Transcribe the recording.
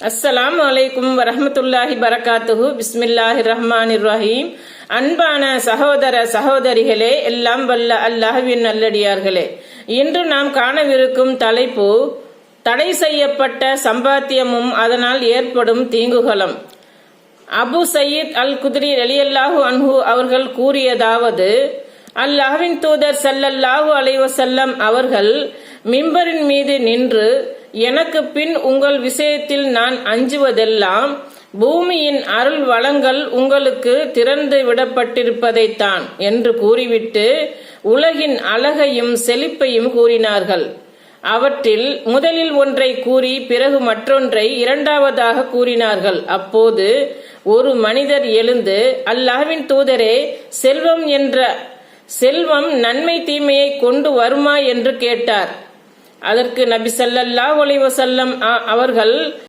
அஸ்ஸலாமு அலைக்கும் வரஹ்மத்துல்லாஹி பரகாத்துஹு. பிஸ்மில்லாஹிர் ரஹ்மானிர் ரஹீம். அன்பான சகோதர சகோதரிகளே, எல்லாம் வல்ல அல்லாஹ்வின் நல்லடியார்களே, இன்று நாம் காணவிருக்கும் தலைப்பு தடை செய்யப்பட்ட சம்பாத்தியமும் அதனால் ஏற்படும் தீங்குகளும். அபு சயீத் அல் குத்ரி ரலியல்லாஹு அன்ஹு அவர்கள் கூறியதாவது, அல்லாஹ்வின் தூதர் ஸல்லல்லாஹு அலைஹி வஸல்லம் அவர்கள் மிம்பரின் மீது நின்று, எனக்கு பின் உங்கள் விஷயத்தில் நான் அஞ்சுவதெல்லாம் பூமியின் அருள் வளங்கள் உங்களுக்கு திறந்து விடப்பட்டிருப்பதைத்தான் என்று கூறிவிட்டு உலகின் அழகையும் செழிப்பையும் கூறினார்கள். அவற்றில் முதலில் ஒன்றை கூறி பிறகு மற்றொன்றை இரண்டாவதாக கூறினார்கள். அப்போது ஒரு மனிதர் எழுந்து, அல்லாஹ்வின் தூதரே, செல்வம் நன்மை தீமையை கொண்டு வருமா என்று கேட்டார். அதற்கு நபி ஸல்லல்லாஹு அலைஹி வஸல்லம் அவர்கள்,